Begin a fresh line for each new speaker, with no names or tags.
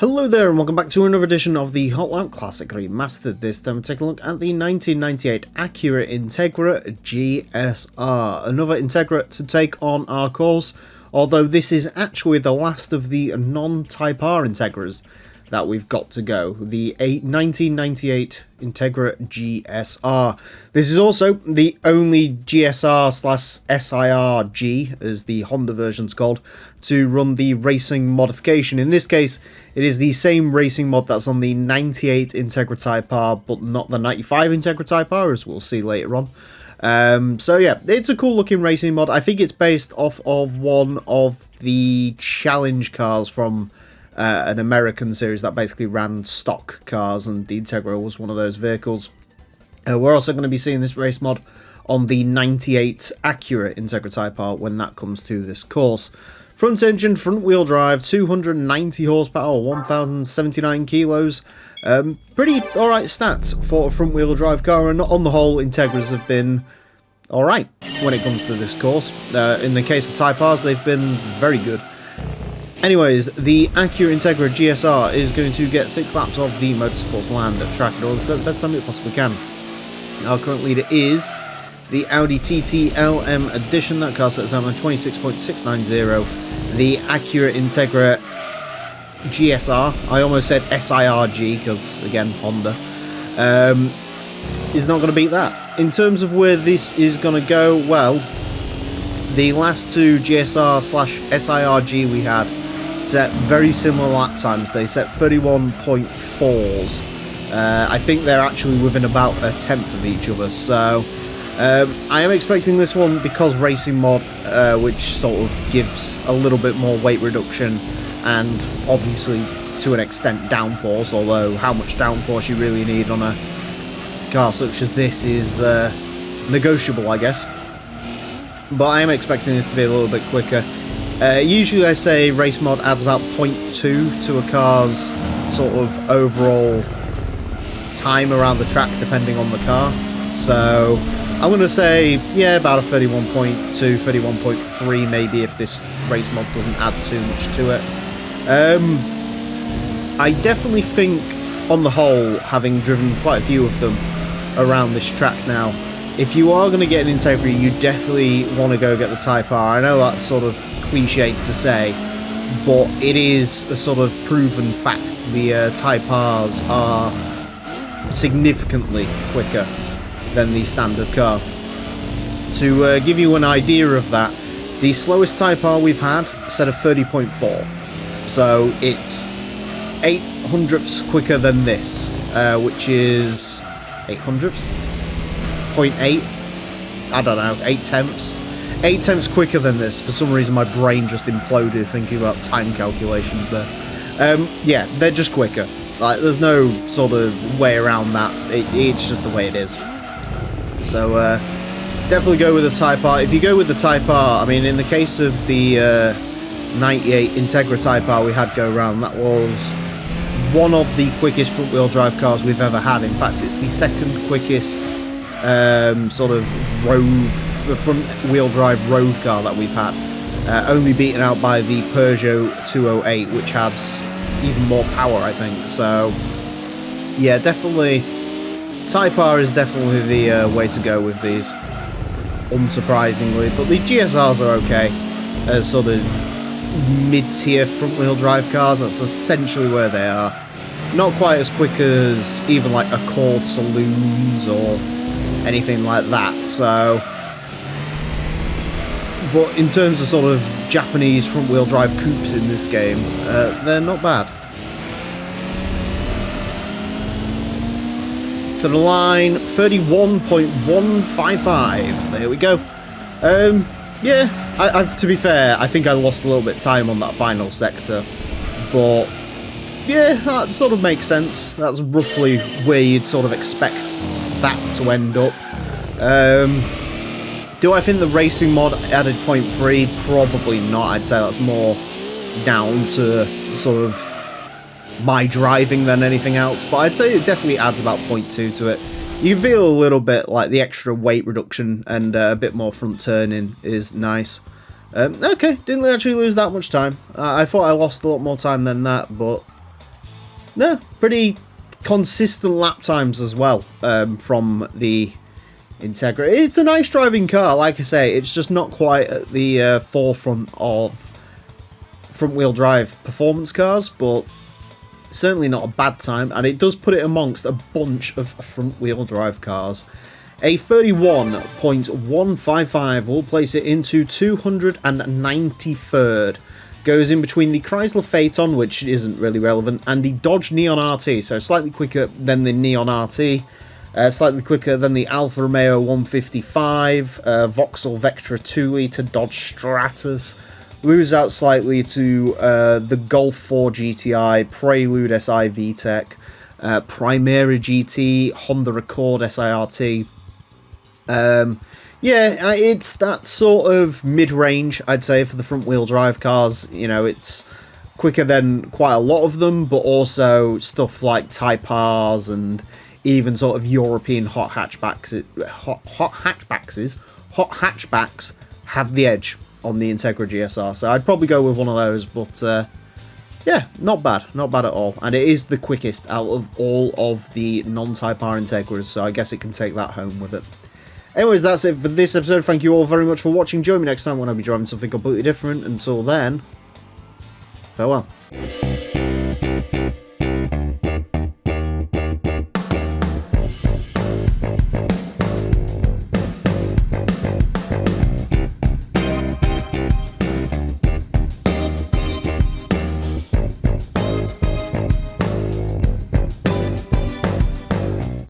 Hello there and welcome back to another edition of the Hot Lap Classic Remastered. This time we're taking a look at the 1998 Acura Integra GSR. Another Integra to take on our course, although this is actually the last of the non-Type R Integras that we've got to go. The 1998 Integra GSR. This is also the only GSR/SIR-G, as the Honda version's called, to run the racing modification. In this case, it is the same racing mod that's on the 98 Integra Type R, but not the 95 Integra Type R, as we'll see later on. So yeah, it's a cool looking racing mod. I think it's based off of one of the challenge cars from an American series that basically ran stock cars, and the Integra was one of those vehicles. We're also going to be seeing this race mod on the 98 Acura Integra Type R when that comes to this course. Front engine, front wheel drive, 290 horsepower, 1079 kilos. Pretty alright stats for a front wheel drive car, and on the whole, Integras have been alright when it comes to this course. In the case of Type Rs, they've been very good. Anyways, the Acura Integra GSR is going to get 6 laps of the Motorsports Land at track at all the best time it possibly can. Our current leader is the Audi TT LM Edition. That car sets out on 26.690. The Acura Integra GSR, I almost said SIR-G because, again, Honda, is not going to beat that. In terms of where this is going to go, well, the last two GSR/SIR-G we had set very similar lap times. They set 31.4s. I think they're actually within about a tenth of each other, so I am expecting this one, because racing mod, which sort of gives a little bit more weight reduction and obviously to an extent downforce, although how much downforce you really need on a car such as this is negotiable, I guess. But I am expecting this to be a little bit quicker. Usually I say race mod adds about 0.2 to a car's sort of overall time around the track depending on the car. So I'm going to say, yeah, about a 31.2, 31.3 maybe if this race mod doesn't add too much to it. I definitely think, on the whole, having driven quite a few of them around this track now, if you are going to get an Integra, you definitely want to go get the Type R. I know that's sort of cliched to say, but it is a sort of proven fact. The Type Rs are significantly quicker than the standard car. To give you an idea of that, the slowest Type R we've had set a 30.4, so it's 8 hundredths quicker than this, which is 8 hundredths? 0.8? I don't know, 8 tenths? 8 tenths quicker than this. For some reason my brain just imploded thinking about time calculations there. Yeah, they're just quicker. Like, there's no sort of way around that. It's just the way it is. So, definitely go with the Type R. If you go with the Type R, I mean, in the case of the 98 Integra Type R we had go round, that was one of the quickest front-wheel drive cars we've ever had. In fact, it's the second quickest sort of front-wheel drive road car that we've had. Only beaten out by the Peugeot 208, which has even more power, I think. So, yeah, definitely Type R is definitely the way to go with these, unsurprisingly. But the GSRs are okay as sort of mid-tier front-wheel drive cars. That's essentially where they are. Not quite as quick as even like Accord Saloons or anything like that. So, but in terms of sort of Japanese front-wheel drive coupes in this game, they're not bad. To the line, 31.155. There we go. Yeah, I've to be fair, I think I lost a little bit of time on that final sector, but yeah, that sort of makes sense. That's roughly where you'd sort of expect that to end up. Do I think the racing mod added 0.3? Probably not. I'd say that's more down to sort of my driving than anything else, but I'd say it definitely adds about 0.2 to it. You feel a little bit like the extra weight reduction and a bit more front turning is nice. Okay, didn't actually lose that much time. I thought I lost a lot more time than that, but no, pretty consistent lap times as well from the Integra. It's a nice driving car, like I say. It's just not quite at the forefront of front-wheel drive performance cars, but certainly not a bad time, and it does put it amongst a bunch of front-wheel drive cars. A 31.155 will place it into 293rd. Goes in between the Chrysler Phaeton, which isn't really relevant, and the Dodge Neon RT, so slightly quicker than the Neon RT, slightly quicker than the Alfa Romeo 155, Vauxhall Vectra 2-litre, Dodge Stratus. Lose out slightly to the Golf 4 GTI, Prelude SI VTEC, Primera GT, Honda Accord SIRT. Yeah, it's that sort of mid-range, I'd say, for the front-wheel drive cars. You know, it's quicker than quite a lot of them, but also stuff like Type Rs and even sort of European hot hatchbacks have the edge on the Integra GSR. So I'd probably go with one of those, but yeah, not bad at all. And it is the quickest out of all of the non-Type R Integras, so I guess it can take that home with it. Anyways, that's it for this episode. Thank you all very much for watching. Join me next time when I'll be driving something completely different. Until then, farewell.